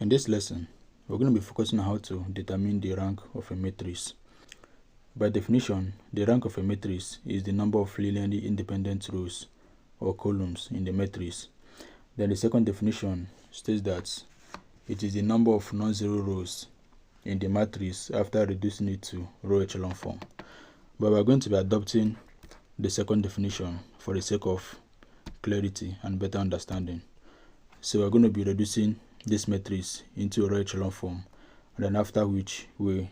In this lesson, we're going to be focusing on how to determine the rank of a matrix. By definition, the rank of a matrix is the number of linearly independent rows or columns in the matrix. Then the second definition states that it is the number of non-zero rows in the matrix after reducing it to row echelon form. But we're going to be adopting the second definition for the sake of clarity and better understanding. So we're going to be reducing this matrix into a row echelon form, and then after which we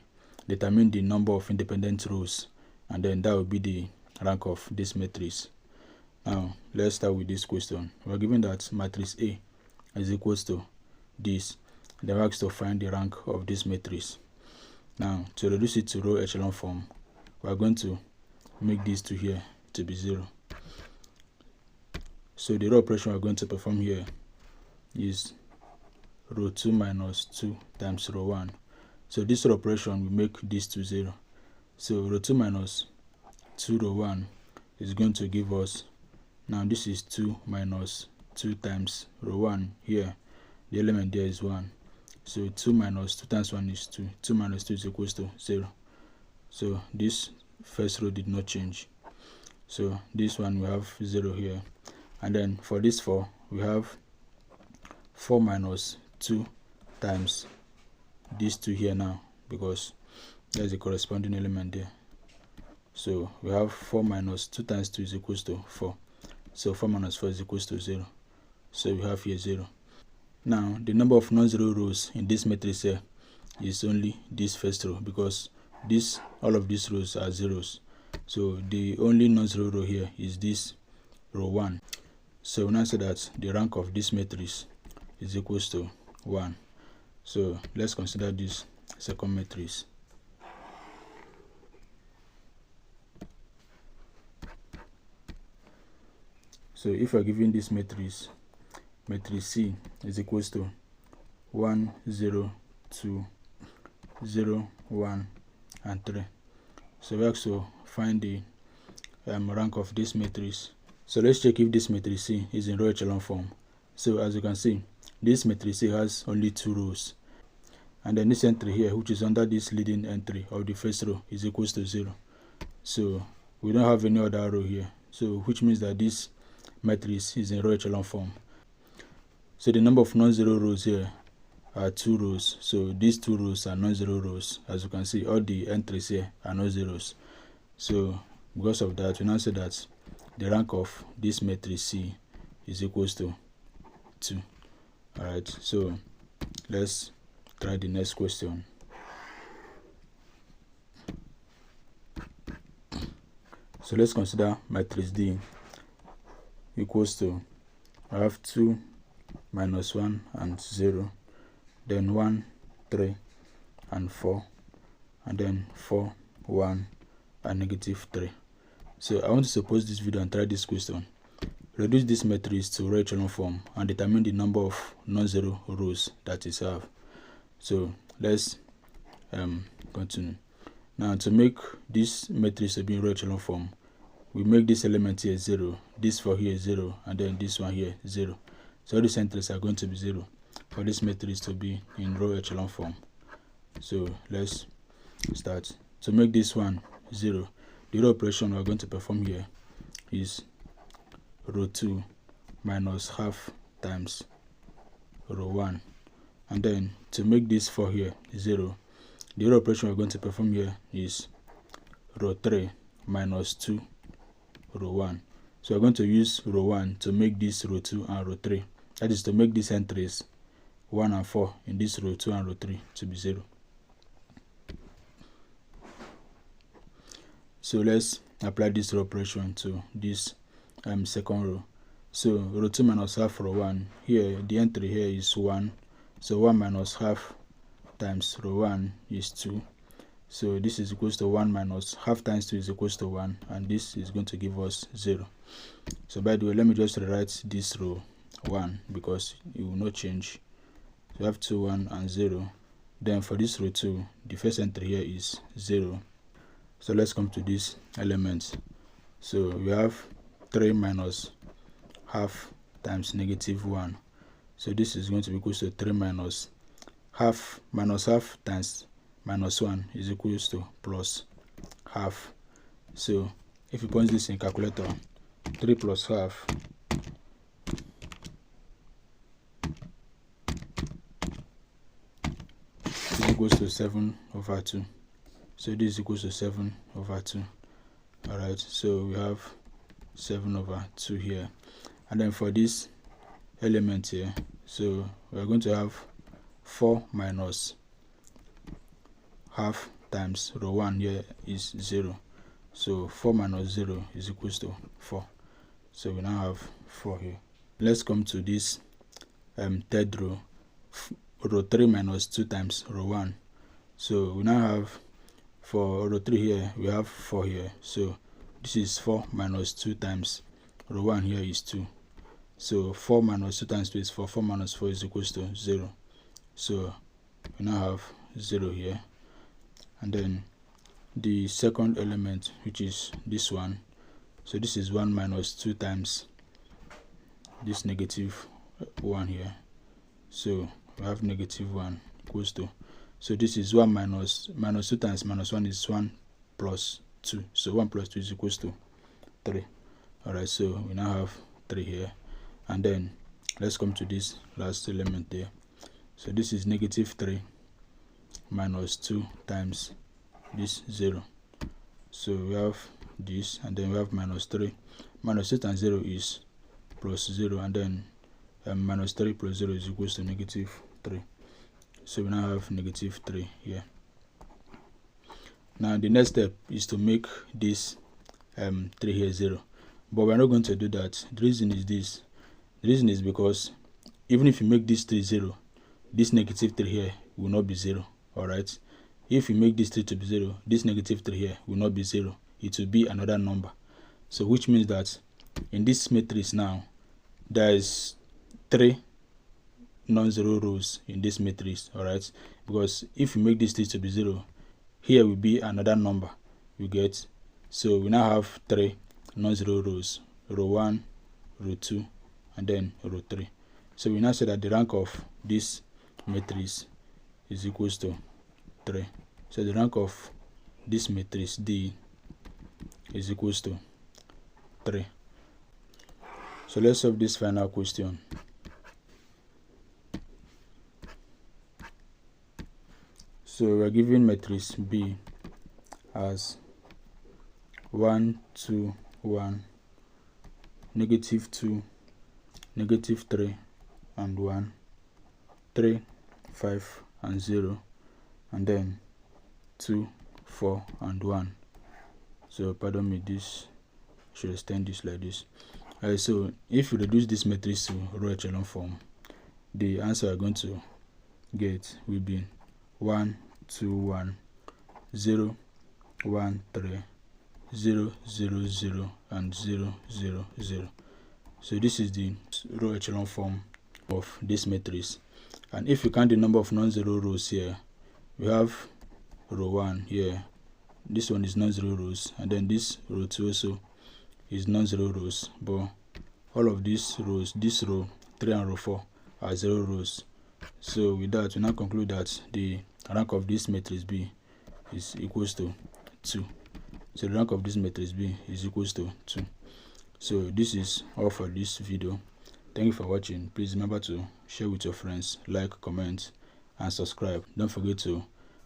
determine the number of independent rows, and then that will be the rank of this matrix. Now let's start with this question. We're given that matrix A is equals to this. Then we ask to find the rank of this matrix. Now to reduce it to row echelon form, we are going to make this to here to be 0. So the row operation we're going to perform here is row 2 minus 2 times row 1. So this row operation will make this to 0. So row 2 minus 2 row 1 is going to give us, now this is 2 minus 2 times row 1 here. The element there is 1. So 2 minus 2 times 1 is 2. 2 minus 2 is equals to 0. So this first row did not change. So this one we have 0 here. And then for this 4, we have 4 minus 2 times these 2 here now, because there's a corresponding element there. So we have 4 minus 2 times 2 is equals to 4. So 4 minus 4 is equals to 0. So we have here 0. Now the number of non-zero rows in this matrix here is only this first row, because all of these rows are zeros. So the only non-zero row here is this row 1. So we now say that the rank of this matrix is equals to 1. So let's consider this second matrix. So if we're given this matrix C is equals to 1, 0, 2, 0, 1, and 3. So we have to find the rank of this matrix. So let's check if this matrix C is in row echelon form. So as you can see, this matrix C has only 2 rows. And then this entry here, which is under this leading entry of the first row, is equals to 0. So we don't have any other row here. So which means that this matrix is in row echelon form. So the number of non-zero rows here are 2 rows. So these 2 rows are non-zero rows. As you can see, all the entries here are non-zeros. So because of that, we now say that the rank of this matrix C is equals to 2. Alright, so let's try the next question. So let's consider matrix D equals to, I have 2 minus 1 and 0, then 1, 3, and 4, and then 4, 1, and negative 3. So I want to suppose this video and try this question. Reduce this matrix to row echelon form and determine the number of non-zero rows that it have. So let's continue. Now to make this matrix to be in row echelon form, we make this element here 0, this 4 here 0, and then this one here 0. So all these entries are going to be 0 for this matrix to be in row echelon form. So let's start. To make this one 0, the row operation we're going to perform here is row 2 minus half times row 1. And then to make this 4 here 0, the row operation we're going to perform here is row 3 minus 2 row 1. So we're going to use row 1 to make this row 2 and row 3. That is to make these entries 1 and 4 in this row 2 and row 3 to be 0. So let's apply this row operation to this second row. So row 2 minus half row 1, here the entry here is 1. So 1 minus half times row 1 is 2. So this is equals to 1 minus half times 2 is equals to 1, and this is going to give us 0. So by the way, let me just rewrite this row 1 because it will not change. So we have 2, 1, and 0. Then for this row 2, the first entry here is 0. So let's come to this element. So we have 3 minus half times negative 1. So this is going to be equal to 3 minus half minus half times minus 1 is equals to plus half. So if you punch this in calculator, 3 plus half is equals to 7/2. So this is equals to 7/2. Alright, so we have 7/2 here. And then for this element here, so we are going to have 4 minus half times row 1 here is 0. So 4 minus 0 is equals to 4. So we now have 4 here. Let's come to this third row. Row 3 minus 2 times row 1. So we now have, for row 3 here, we have 4 here. So this is 4 minus 2 times row 1 here is 2. So 4 minus 2 times 2 is 4. 4 minus 4 is equals to 0. So we now have 0 here. And then the second element, which is this one, so this is 1 minus 2 times this negative 1 here. So we have negative 1 equals to, so this is 1 minus 2 times minus 1 is 1 plus 2. So 1 plus 2 is equals to 3. Alright, so we now have 3 here. And then let's come to this last element there. So this is negative 3 minus 2 times this 0. So we have this, and then we have minus 3. Minus 2 times 0 is plus 0, and then minus 3 plus 0 is equals to negative 3. So we now have negative 3 here. Now the next step is to make this 3 here 0, but we're not going to do that. The reason is this. The reason is because even if you make this 3 0, this negative 3 here will not be 0. Alright, if you make this 3 to be 0, this negative 3 here will not be 0. It will be another number. So which means that in this matrix now, there is 3 non-zero rows in this matrix. Alright, because if you make this 3 to be 0, here will be another number, you get. So we now have 3 non-zero rows, row 1, row 2, and then row 3. So we now say that the rank of this matrix is equals to 3. So the rank of this matrix D is equals to 3. So let's solve this final question. So we are given matrix B as 1, 2, 1, negative 2, negative 3, and 1, 3, 5, and 0, and then 2, 4, and 1. So pardon me, this should extend this like this. So if you reduce this matrix to row echelon form, the answer we're going to get will be 1, 2, 1, 0, 1, 3, 0, 0, 0, and 0, 0, 0. So this is the row echelon form of this matrix. And if you count the number of non-zero rows here, we have row 1 here. This one is non-zero rows, and then this row 2 also is non-zero rows. But all of these rows, this row 3 and row 4, are 0 rows. So with that, we now conclude that the rank of this matrix B is equals to 2. So the rank of this matrix B is equals to 2. So this is all for this video. Thank you for watching. Please remember to share with your friends, like, comment, and subscribe. Don't forget to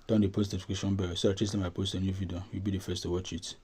turn the post notification bell so that each time I post a new video, you'll be the first to watch it.